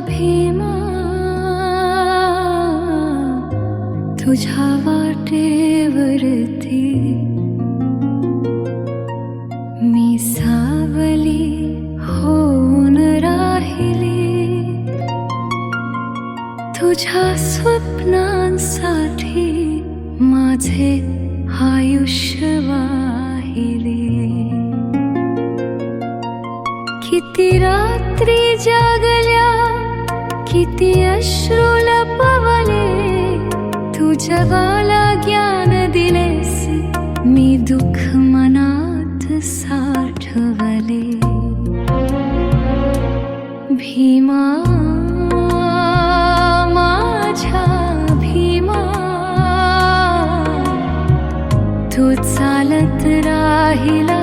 भीमा तुझ्या वाटेवरती मी सावली होऊन राहिली, तुझ्या स्वप्नांसाठी माझे आयुष्य वाहिले. किती रात्री जागल्या, किती अश्रू लपवले, तू जगाला ज्ञान दिलेस, मी दुःख मनात साठवले. भीमा माझ्या भीमा, तू चालत राहिला